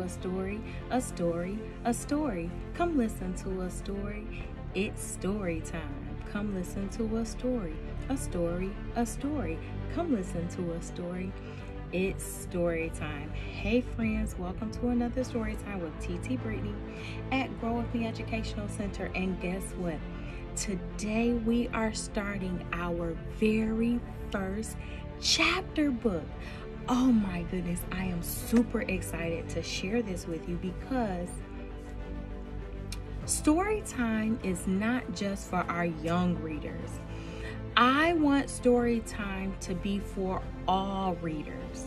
a story, a story, a story. Come listen to a story. It's story time. Come listen to a story, a story, a story. Come listen to a story. It's story time. Hey friends, welcome to another story time with TT Brittany at Grow With Me Educational Center. And guess what? Today we are starting our very first chapter book. Oh my goodness, I am super excited to share this with you because story time is not just for our young readers. I want story time to be for all readers.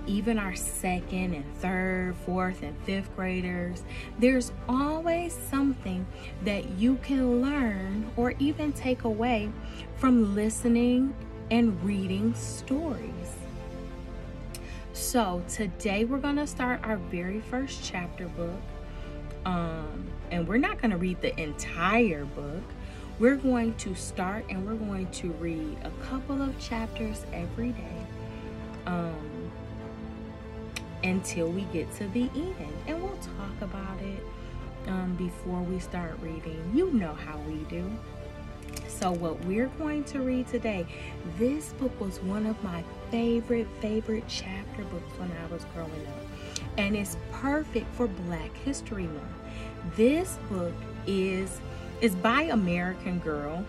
Even our second and third, fourth and fifth graders. There's always something that you can learn or even take away from listening and reading stories. So today we're going to start our very first chapter book. And we're not going to read the entire book. We're going to start and we're going to read a couple of chapters every day until we get to the end. And we'll talk about it before we start reading. You know how we do. So what we're going to read today, this book was one of my favorite chapter books when I was growing up. And it's perfect for Black History Month. This book is by American Girl.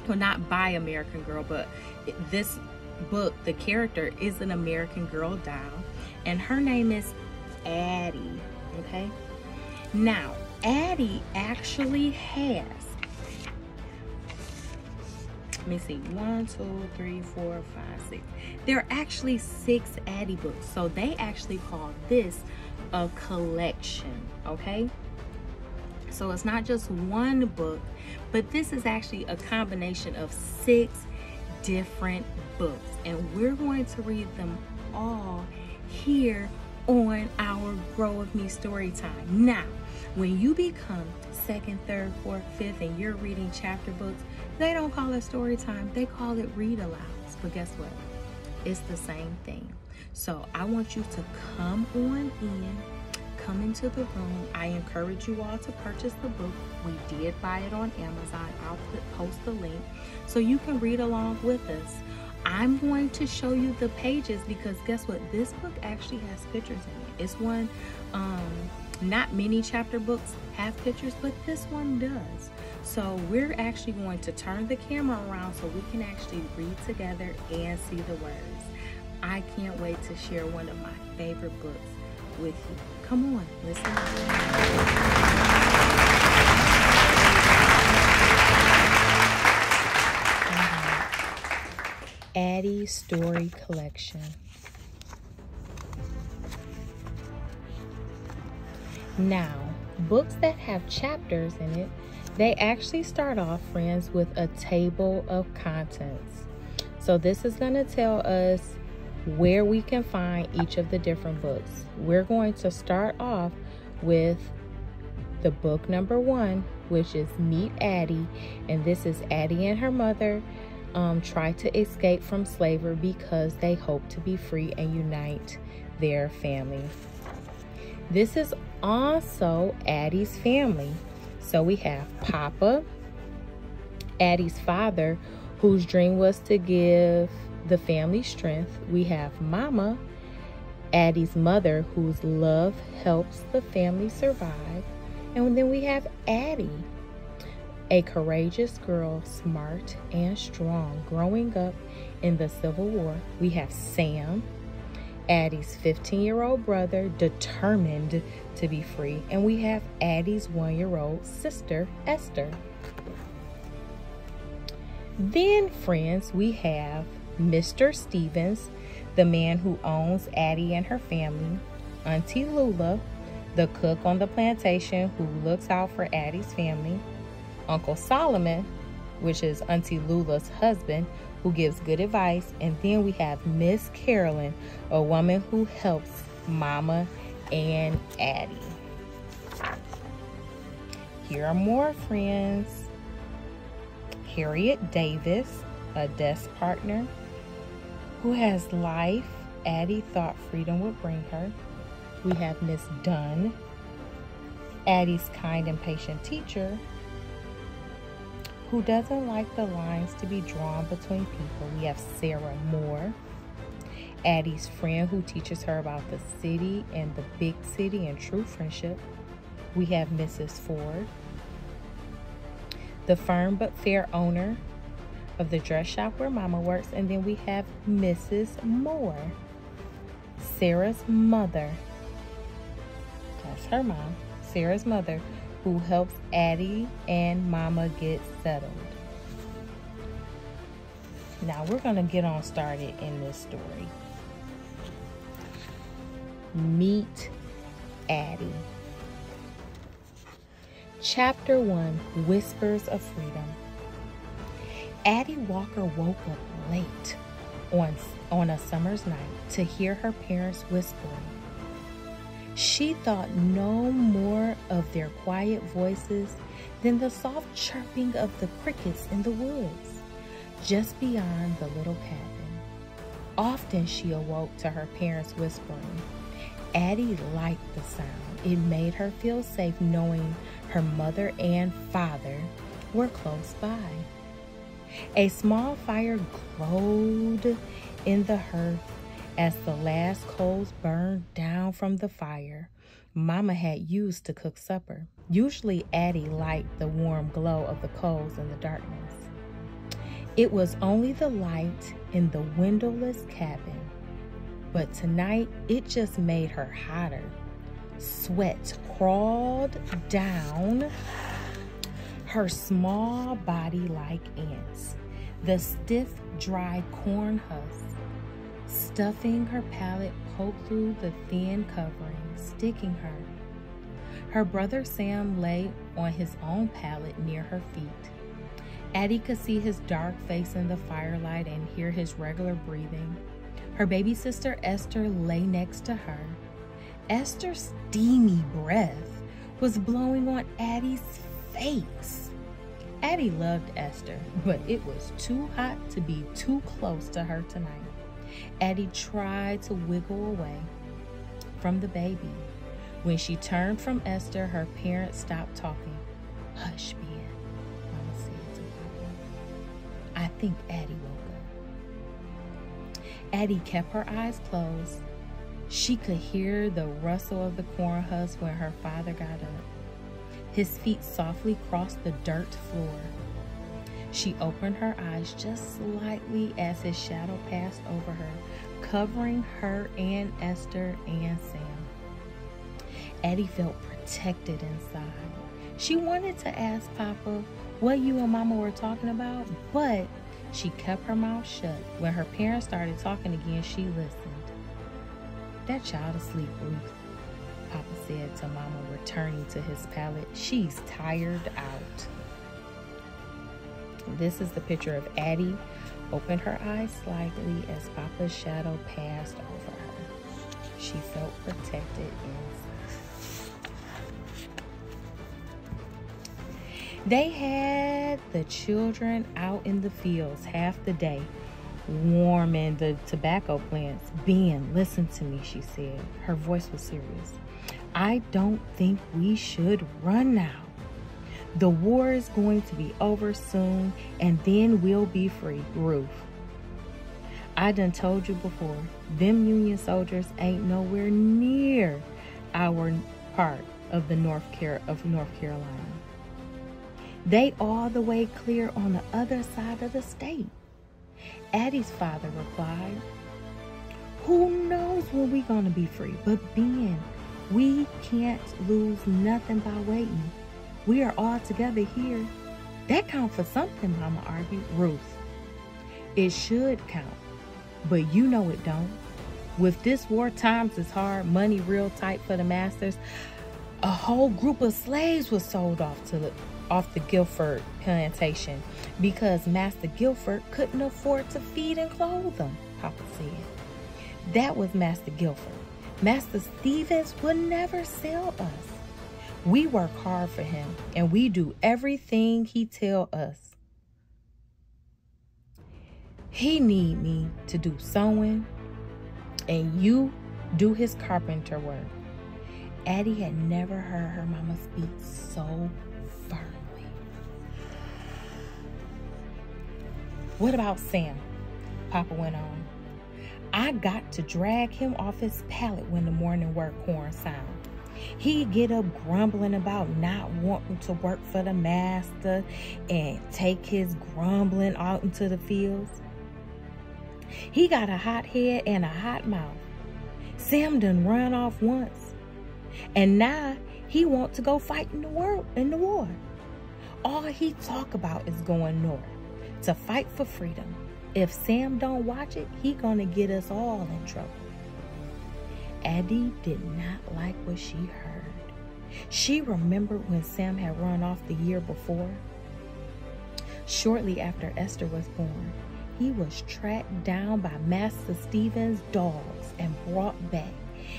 Well, not by American Girl, but this book, the character is an American Girl doll. And her name is Addy, okay? Now, Addy actually has, let me see, 1, 2, 3, 4, 5, 6. There are actually 6 Addy books. So they actually call this a collection, okay? So it's not just one book, but this is actually a combination of 6 different books. And we're going to read them all here on our Grow With Me story time. Now, when you become 2nd, 3rd, 4th, 5th, and you're reading chapter books, they don't call it story time. They call it read alouds. But guess what? It's the same thing. So I want you to come on in, come into the room. I encourage you all to purchase the book. We did buy it on Amazon. I'll post the link so you can read along with us. I'm going to show you the pages because guess what? This book actually has pictures in it. It's one, not many chapter books have pictures, but this one does. So we're actually going to turn the camera around so we can actually read together and see the words. I can't wait to share one of my favorite books with you. Come on, listen. Addy Story Collection. Now, books that have chapters in it, they actually start off, friends, with a table of contents. So this is going to tell us where we can find each of the different books. We're going to start off with the book number 1, which is Meet Addy. And this is Addy and her mother try to escape from slavery because they hope to be free and unite their family. This is also Addy's family. So we have Papa, Addy's father, whose dream was to give the family strength. We have Mama, Addy's mother, whose love helps the family survive. And then we have Addy, a courageous girl, smart and strong, growing up in the Civil War. We have Sam, Addy's 15-year-old brother, determined to be free. And we have Addy's 1-year-old sister, Esther. Then, friends, we have Mr. Stevens, the man who owns Addy and her family. Auntie Lula, the cook on the plantation who looks out for Addy's family. Uncle Solomon, which is Auntie Lula's husband, who gives good advice. And then we have Miss Carolyn, a woman who helps Mama and Addy. Here are more friends. Harriet Davis, a desk partner who has life Addy thought freedom would bring her. We have Miss Dunn, Addy's kind and patient teacher, who doesn't like the lines to be drawn between people. We have Sarah Moore, Addy's friend who teaches her about the city and the big city and true friendship. We have Mrs. Ford, the firm but fair owner of the dress shop where Mama works. And then we have Mrs. Moore, Sarah's mother. That's her mom, Sarah's mother, who helps Addy and Mama get settled. Now we're going to get on started in this story. Meet Addy. Chapter 1, Whispers of Freedom. Addie Walker woke up late on a summer's night to hear her parents whispering. She thought no more of their quiet voices than the soft chirping of the crickets in the woods, just beyond the little cabin. Often she awoke to her parents whispering. Addie liked the sound. It made her feel safe knowing her mother and father were close by. A small fire glowed in the hearth as the last coals burned down from the fire Mama had used to cook supper. Usually Addie liked the warm glow of the coals in the darkness. It was only the light in the windowless cabin, but tonight it just made her hotter. Sweat crawled down her small body like ants. The stiff, dry corn husk stuffing her palate poked through the thin covering, sticking her. Her brother Sam lay on his own pallet near her feet. Addie could see his dark face in the firelight and hear his regular breathing. Her baby sister Esther lay next to her. Esther's steamy breath was blowing on Addie's face. Addie loved Esther, but it was too hot to be too close to her tonight. Addie tried to wiggle away from the baby. When she turned from Esther, her parents stopped talking. "Hush, Ben," Mama said to Papa. I think Addie woke up. Addie kept her eyes closed. She could hear the rustle of the corn husk when her father got up. His feet softly crossed the dirt floor. She opened her eyes just slightly as his shadow passed over her, covering her and Esther and Sam. Addie felt protected inside. She wanted to ask Papa what you and Mama were talking about, but she kept her mouth shut. When her parents started talking again, she listened. "That child asleep, Ruth," Papa said to Mama, returning to his pallet. "She's tired out." This is the picture of Addie opened her eyes slightly as Papa's shadow passed over her. She felt protected inside. They had the children out in the fields half the day, warming the tobacco plants. "Ben, listen to me," she said. Her voice was serious. "I don't think we should run now. The war is going to be over soon, and then we'll be free, Ruth. I done told you before, them Union soldiers ain't nowhere near our part of the North Carolina. They all the way clear on the other side of the state." Addie's father replied, "Who knows when we gonna be free? But Ben, we can't lose nothing by waiting. We are all together here." "That count for something," Mama argued. "Ruth, it should count, but you know it don't. With this war, times is hard, money real tight for the masters. A whole group of slaves was sold off the Guilford plantation because Master Guilford couldn't afford to feed and clothe them," Papa said. "That was Master Guilford. Master Stevens would never sell us. We work hard for him, and we do everything he tell us. He need me to do sewing, and you do his carpenter work. Addy had never heard her mama speak so firmly. What about Sam? Papa went on. I got to drag him off his pallet when the morning work horn sounded. He'd get up grumbling about not wanting to work for the master and take his grumbling out into the fields. He got a hot head and a hot mouth. Sam done run off once, and now he want to go fight in the war. All he talk about is going north to fight for freedom. If Sam don't watch it, he gonna get us all in trouble. Addy did not like what she heard. She remembered when Sam had run off the year before. Shortly after Esther was born, he was tracked down by Master Stephen's dogs and brought back.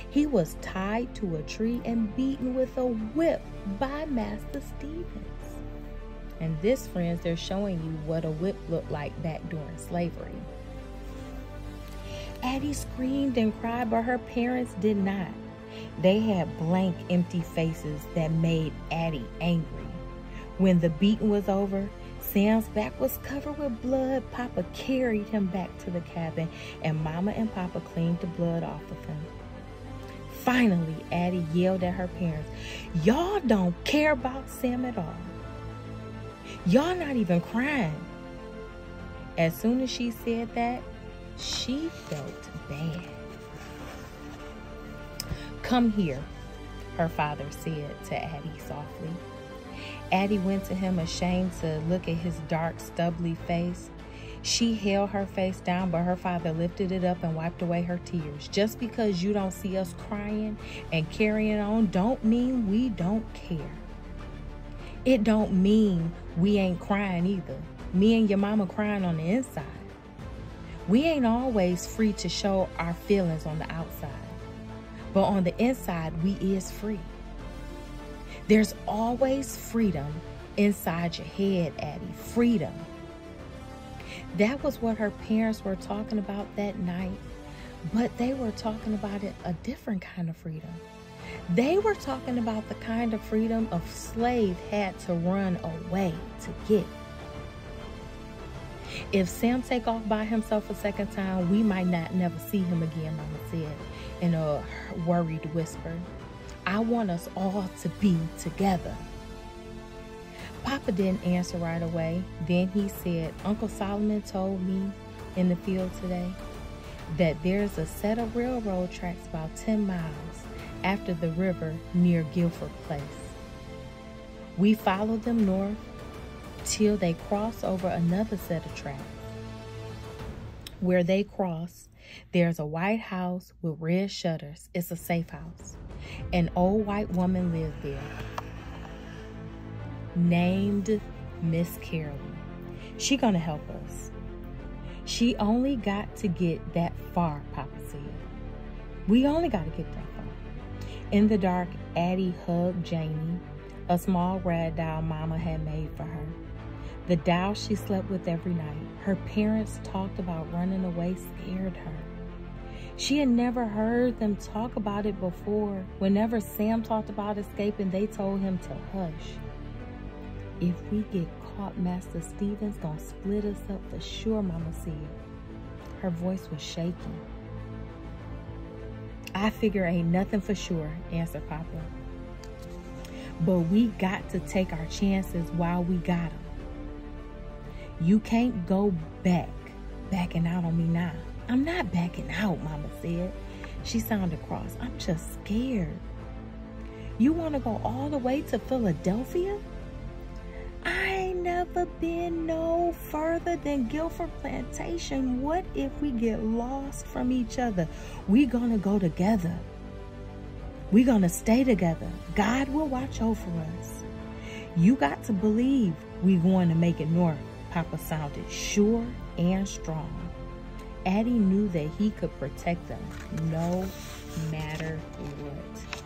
He was tied to a tree and beaten with a whip by Master Stevens. And this, friends, they're showing you what a whip looked like back during slavery. Addy screamed and cried, but her parents did not. They had blank, empty faces that made Addy angry. When the beating was over, Sam's back was covered with blood. Papa carried him back to the cabin, and Mama and Papa cleaned the blood off of him. Finally, Addy yelled at her parents, "Y'all don't care about Sam at all. Y'all not even crying." As soon as she said that, she felt bad. "Come here," her father said to Addy softly. Addy went to him, ashamed to look at his dark, stubbly face. She held her face down, but her father lifted it up and wiped away her tears. Just because you don't see us crying and carrying on don't mean we don't care. It don't mean we ain't crying either. Me and your mama crying on the inside. We ain't always free to show our feelings on the outside, but on the inside, we is free. There's always freedom inside your head, Addy. Freedom." That was what her parents were talking about that night, but they were talking about it a different kind of freedom. They were talking about the kind of freedom a slave had to run away to get. "If Sam take off by himself a second time, we might not never see him again," Mama said in a worried whisper. "I want us all to be together." Papa didn't answer right away. Then he said, "Uncle Solomon told me in the field today that there's a set of railroad tracks about 10 miles after the river near Guilford Place. We followed them north till they cross over another set of tracks. Where they cross, there's a white house with red shutters. It's a safe house. An old white woman lived there, named Miss Carolyn. She gonna help us. She only got to get that far," Papa said. "We only got to get that far." In the dark, Addy hugged Janie, a small rag doll Mama had made for her. The doll she slept with every night. Her parents talked about running away scared her. She had never heard them talk about it before. Whenever Sam talked about escaping, they told him to hush. "If we get caught, Master Stevens gonna split us up for sure," Mama said. Her voice was shaking. "I figure ain't nothing for sure," answered Papa. "But we got to take our chances while we got them. You can't go backing out on me now." "I'm not backing out," Mama said. She sounded cross. "I'm just scared." "You want to go all the way to Philadelphia?" "I ain't never been no further than Guilford Plantation. What if we get lost from each other? We gonna go together. We gonna stay together. God will watch over us. You got to believe we going to make it north." Papa sounded sure and strong. Addy knew that he could protect them no matter what.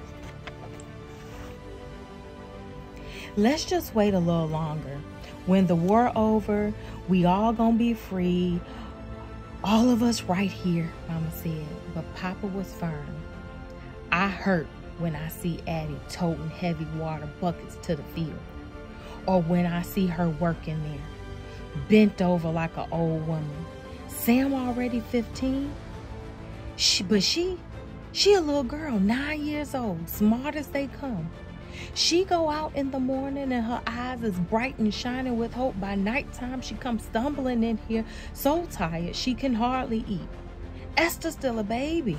"Let's just wait a little longer. When the war over, we all gonna be free. All of us right here, Mama said, but Papa was firm. I hurt when I see Addy toting heavy water buckets to the field, or when I see her working there, bent over like an old woman. Sam already 15, but she a little girl, 9 years old, smart as they come. She go out in the morning and her eyes is bright and shining with hope. By nighttime, she comes stumbling in here so tired she can hardly eat. Esther's still a baby.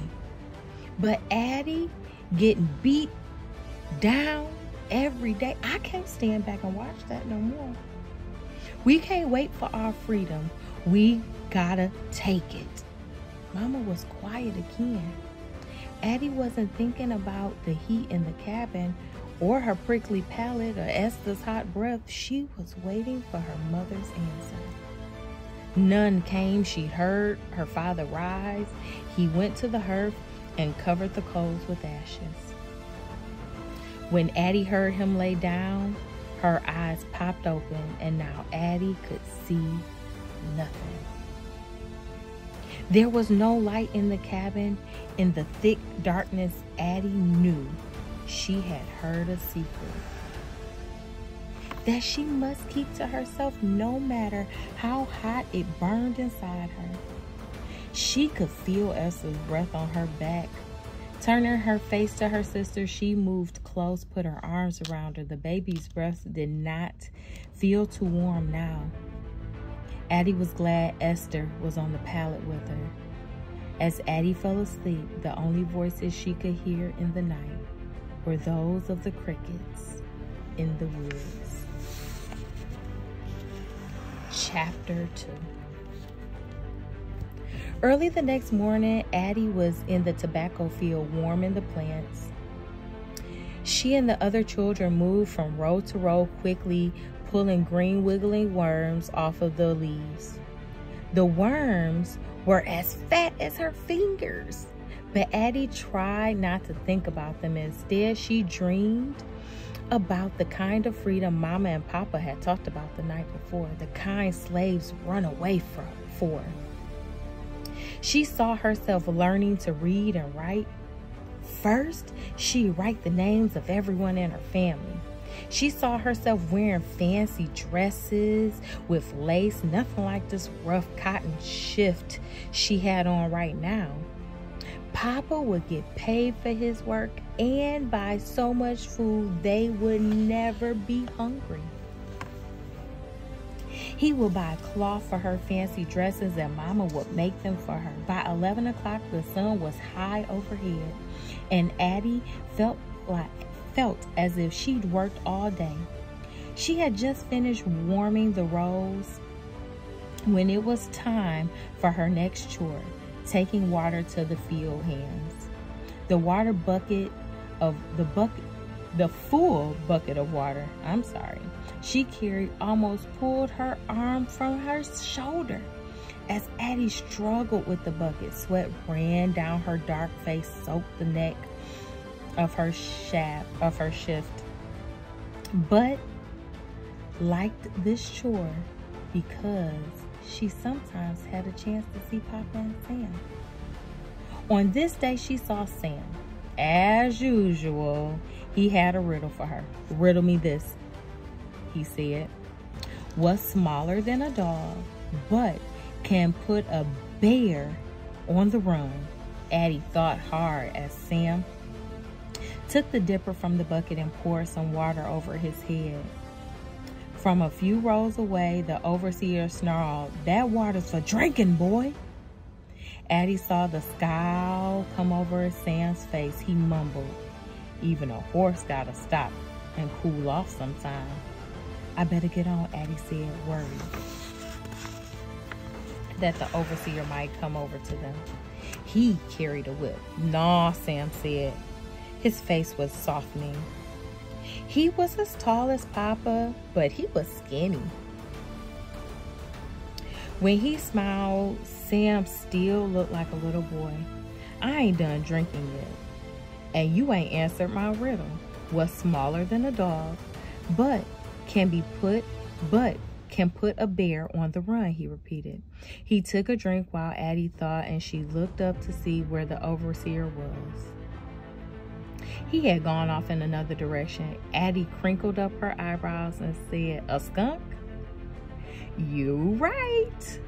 But Addy getting beat down every day. I can't stand back and watch that no more. We can't wait for our freedom. We gotta take it. Mama was quiet again. Addy wasn't thinking about the heat in the cabin or her prickly palate or Esther's hot breath. She was waiting for her mother's answer. None came. She heard her father rise. He went to the hearth and covered the coals with ashes. When Addy heard him lay down, her eyes popped open, and now Addy could see nothing. There was no light in the cabin. In the thick darkness, Addy knew she had heard a secret that she must keep to herself no matter how hot it burned inside her. She could feel Esther's breath on her back. Turning her face to her sister, she moved close, put her arms around her. The baby's breath did not feel too warm now. Addy was glad Esther was on the pallet with her. As Addy fell asleep, the only voices she could hear in the night were those of the crickets in the woods. Chapter 2. Early the next morning, Addy was in the tobacco field warming the plants. She and the other children moved from row to row quickly, pulling green wiggling worms off of the leaves. The worms were as fat as her fingers, but Addy tried not to think about them. Instead, she dreamed about the kind of freedom Mama and Papa had talked about the night before, the kind slaves run away for. She saw herself learning to read and write. First, she'd write the names of everyone in her family. She saw herself wearing fancy dresses with lace, nothing like this rough cotton shift she had on right now. Papa would get paid for his work and buy so much food they would never be hungry. He would buy cloth for her fancy dresses and Mama would make them for her. By 11 o'clock, the sun was high overhead and Addy felt as if she'd worked all day. She had just finished warming the rows when it was time for her next chore, taking water to the field hands. The full bucket of water, she carried almost pulled her arm from her shoulder. As Addy struggled with the bucket, sweat ran down her dark face, soaked the neck of her shift, but liked this chore because she sometimes had a chance to see Papa and Sam. On this day, she saw Sam. As usual, he had a riddle for her. "Riddle me this," he said. "What's smaller than a dog, but can put a bear on the run?" Addy thought hard as Sam took the dipper from the bucket and poured some water over his head. From a few rows away, the overseer snarled, "That water's for drinking, boy." Addy saw the scowl come over Sam's face. He mumbled, "Even a horse gotta stop and cool off sometime." "I better get on," Addy said, worried that the overseer might come over to them. He carried a whip. "Nah," Sam said. His face was softening. He was as tall as Papa, but he was skinny. When he smiled, Sam still looked like a little boy. "I ain't done drinking yet. And you ain't answered my riddle. What's smaller than a dog, but can can put a bear on the run, he repeated. He took a drink while Addy thought, and she looked up to see where the overseer was. He had gone off in another direction. Addy crinkled up her eyebrows and said, "A skunk? You right.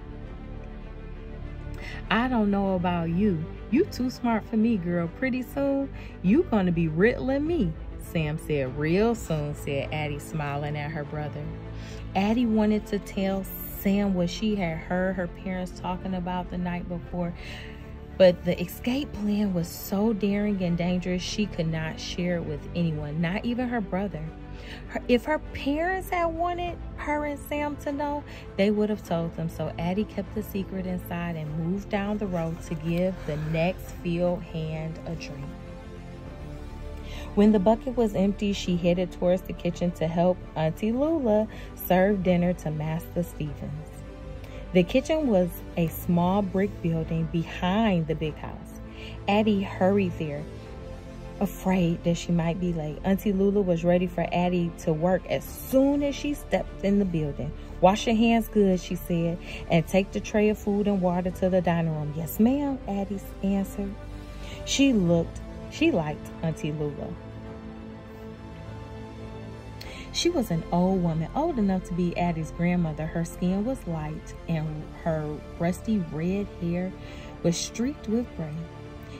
I don't know about you. You too smart for me, girl. Pretty soon, you gonna be riddling me." Sam said. "Real soon," said Addy, smiling at her brother. Addy wanted to tell Sam what she had heard her parents talking about the night before, but the escape plan was so daring and dangerous she could not share it with anyone, not even her brother. If her parents had wanted her and Sam to know, they would have told them. So Addy kept the secret inside and moved down the road to give the next field hand a drink. When the bucket was empty, she headed towards the kitchen to help Auntie Lula serve dinner to Master Stevens. The kitchen was a small brick building behind the big house. Addy hurried there, afraid that she might be late. Auntie Lula was ready for Addy to work as soon as she stepped in the building. "Wash your hands good," she said, "and take the tray of food and water to the dining room." "Yes, ma'am," Addy answered. She liked Auntie Lula. She was an old woman, old enough to be Addy's grandmother. Her skin was light and her rusty red hair was streaked with gray.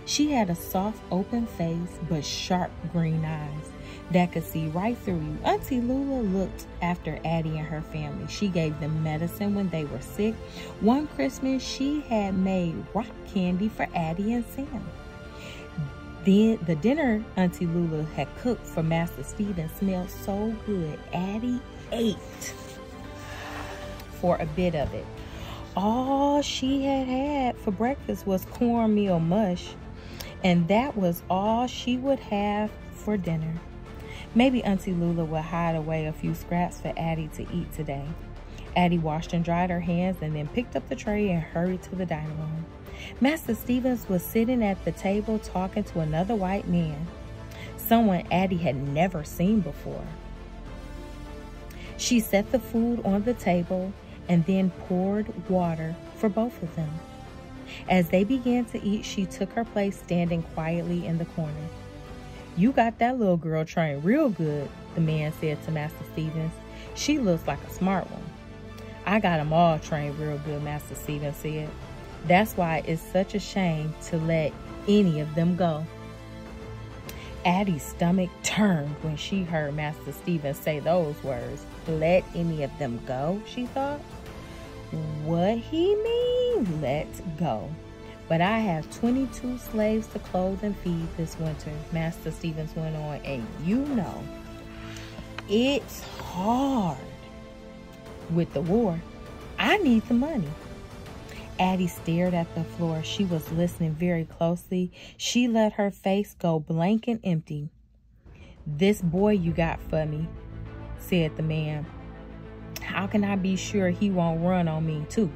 She had a soft, open face, but sharp green eyes that could see right through you. Auntie Lula looked after Addy and her family. She gave them medicine when they were sick. One Christmas, she had made rock candy for Addy and Sam. Then the dinner Auntie Lula had cooked for Master Stephen smelled so good. Addy ate for a bit of it. All she had for breakfast was cornmeal mush, and that was all she would have for dinner. Maybe Auntie Lula would hide away a few scraps for Addy to eat today. Addy washed and dried her hands and then picked up the tray and hurried to the dining room. Master Stevens was sitting at the table talking to another white man, someone Addy had never seen before. She set the food on the table and then poured water for both of them. As they began to eat, she took her place standing quietly in the corner. "You got that little girl trained real good," the man said to Master Stevens. "She looks like a smart one." "I got them all trained real good," Master Stevens said. "That's why it's such a shame to let any of them go." Addy's stomach turned when she heard Master Stevens say those words. "Let any of them go," she thought. What he mean, let go? "But I have 22 slaves to clothe and feed this winter," Master Stevens went on, "and you know, it's hard with the war. I need the money." Addy stared at the floor. She was listening very closely. She let her face go blank and empty. "This boy you got for me," said the man. "How can I be sure he won't run on me too?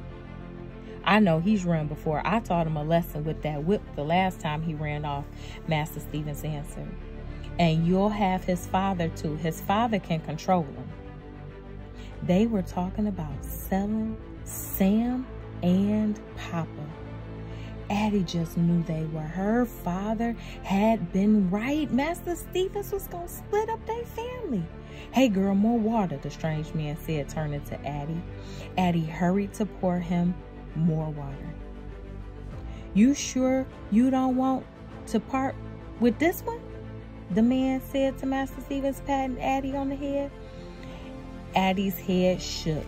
I know he's run before. I taught him a lesson with that whip the last time he ran off," Master Stevens answered. "And you'll have his father too. His father can control him." They were talking about selling Sam and Papa. Addy just knew they were. Her father had been right. Master Stevens was gonna split up their family. "Hey girl, more water," the strange man said, turning to Addy. Addy hurried to pour him more water. "You sure you don't want to part with this one?" the man said to Master Stevens, patting Addy on the head. Addy's head shook.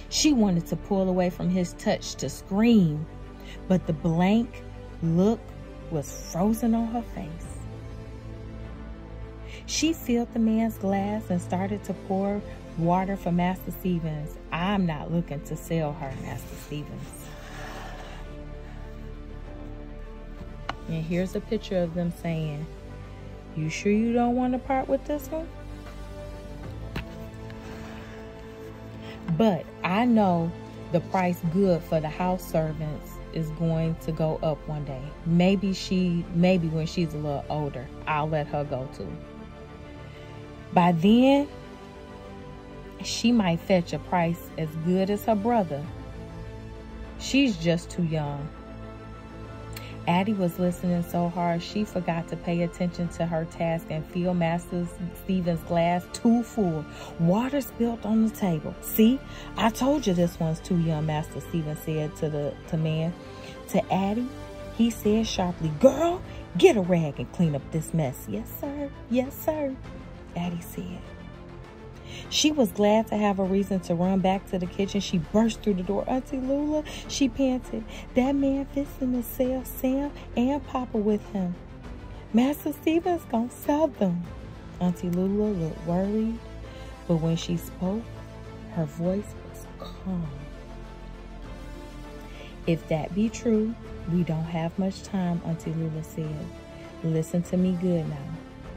She wanted to pull away from his touch, to scream, but the blank look was frozen on her face. She filled the man's glass and started to pour water for Master Stevens. "I'm not looking to sell her, Master Stevens." And here's a picture of them saying, "You sure you don't want to part with this one? But I know the price good for the house servants is going to go up one day. Maybe when she's a little older, I'll let her go too. By then, She might fetch a price as good as her brother. She's just too young. Addy was listening so hard she forgot to pay attention to her task and filled Master Stephen's glass too full. Water spilled on the table. See, I told you this one's too young, Master Stephen said to man. To Addy, he said sharply, "Girl, get a rag and clean up this mess." "Yes, sir. Yes, sir," Addy said. She was glad to have a reason to run back to the kitchen. She burst through the door. "Auntie Lula," she panted, "that man fixing to sell Sam and Papa with him. Master Stephen's gonna sell them." Auntie Lula looked worried, but when she spoke, her voice was calm. "If that be true, we don't have much time," Auntie Lula said. "Listen to me good now.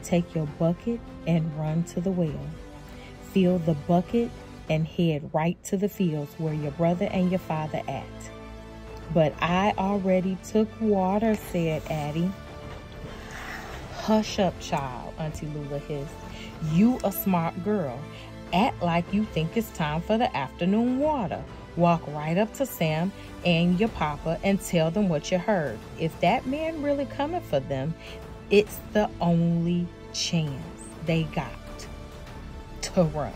Take your bucket and run to the well. Fill the bucket and head right to the fields where your brother and your father at." "But I already took water," said Addy. "Hush up, child," Auntie Lula hissed. "You a smart girl. Act like you think it's time for the afternoon water. Walk right up to Sam and your papa and tell them what you heard. If that man really coming for them, it's the only chance they got to run.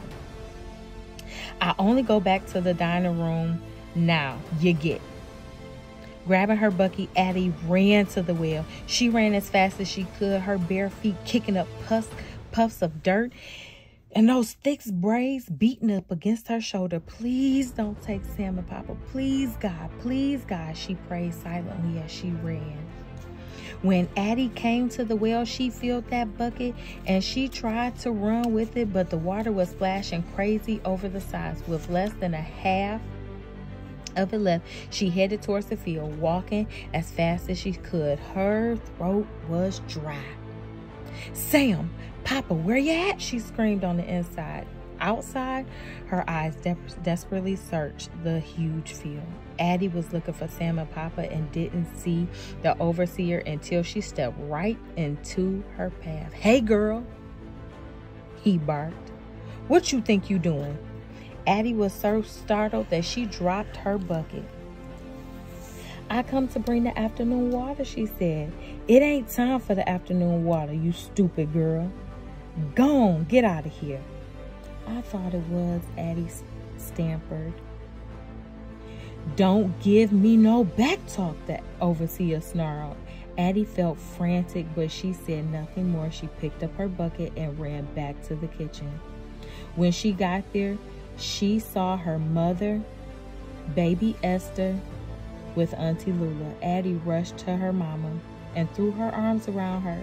I only go back to the dining room now, you get." Grabbing her bucket, Addy ran to the well. She ran as fast as she could, her bare feet kicking up puffs of dirt and those thick braids beating up against her shoulder. "Please don't take Sam and Papa. Please, God," she prayed silently as she ran. When Addy came to the well, she filled that bucket and she tried to run with it, but the water was splashing crazy over the sides. With less than a half of it left, she headed towards the field, walking as fast as she could. Her throat was dry. "Sam, Papa, where you at?" she screamed on the inside. Outside, her eyes desperately searched the huge field. Addy was looking for Sam and Papa and didn't see the overseer until she stepped right into her path. "Hey, girl," he barked. "What you think you doing?" Addy was so startled that she dropped her bucket. "I come to bring the afternoon water," she said. "It ain't time for the afternoon water, you stupid girl. Go on, get out of here." "I thought it was," Addy stammered. "Don't give me no back talk," the overseer snarled. Addy felt frantic, but she said nothing more. She picked up her bucket and ran back to the kitchen. When she got there, she saw her mother, baby Esther, with Auntie Lula. Addy rushed to her mama and threw her arms around her.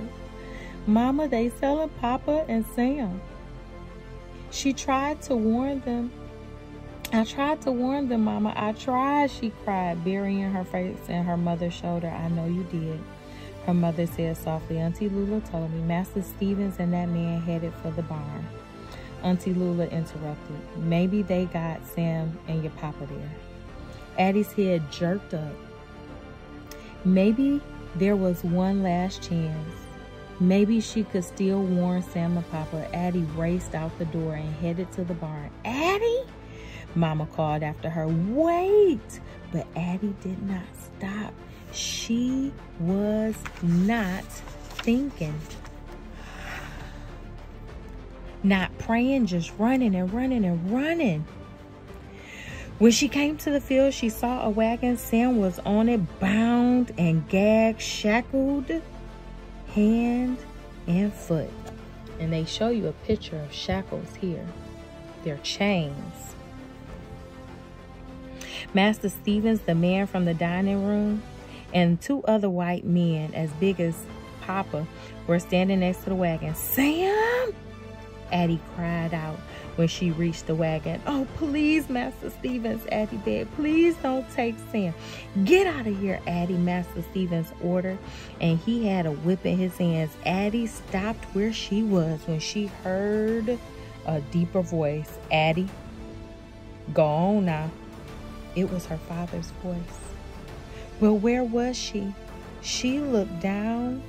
"Mama, they selling Papa and Sam." She tried to warn them. "I tried to warn them, Mama. I tried," she cried, burying her face in her mother's shoulder. "I know you did," her mother said softly. "Auntie Lula told me Master Stevens and that man headed for the barn." Auntie Lula interrupted. "Maybe they got Sam and your papa there." Addy's head jerked up. Maybe there was one last chance. Maybe she could still warn Sam and Papa. Addy raced out the door and headed to the barn. "Addy!" Mama called after her. "Wait!" But Addy did not stop. She was not thinking. Not praying, just running and running and running. When she came to the field, she saw a wagon. Sam was on it, bound and gagged, shackled, hand and foot. And they show you a picture of shackles here. They're chains. Master Stevens, the man from the dining room, and two other white men as big as Papa were standing next to the wagon. "Sam!" Addy cried out when she reached the wagon. "Oh, please, Master Stevens," Addy begged. "Please don't take Sam." "Get out of here, Addy," Master Stevens ordered, and he had a whip in his hands. Addy stopped where she was when she heard a deeper voice. "Addy, go on now." It was her father's voice. But where was she? She looked down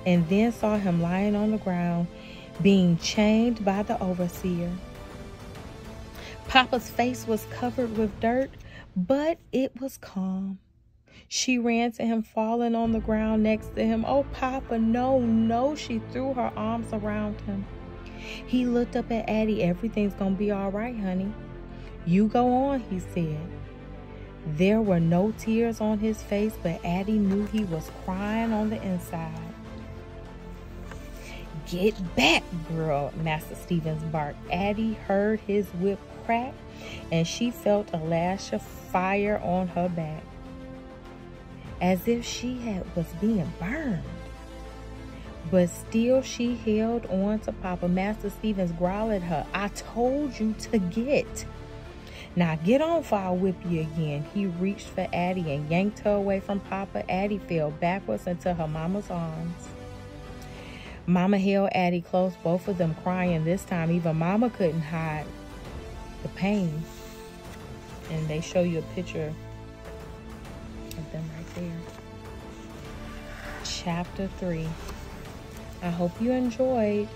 and then saw him lying on the ground, being chained by the overseer. Papa's face was covered with dirt, but it was calm. She ran to him, falling on the ground next to him. "Oh, Papa, no, no." She threw her arms around him. He looked up at Addy. "Everything's gonna be all right, honey. You go on," he said. There were no tears on his face, but Addy knew he was crying on the inside. "Get back, girl," Master Stevens barked. Addy heard his whip crack, and she felt a lash of fire on her back, as if she was being burned. But still she held on to Papa. Master Stevens growled at her. "I told you to get. Now get on before I whip you again." He reached for Addy and yanked her away from Papa. Addy fell backwards into her mama's arms. Mama held Addy close, both of them crying. This time even Mama couldn't hide the pain. And they show you a picture of them right there. Chapter 3. I hope you enjoyed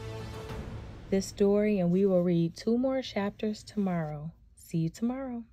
this story, and we will read 2 more chapters tomorrow. See you tomorrow.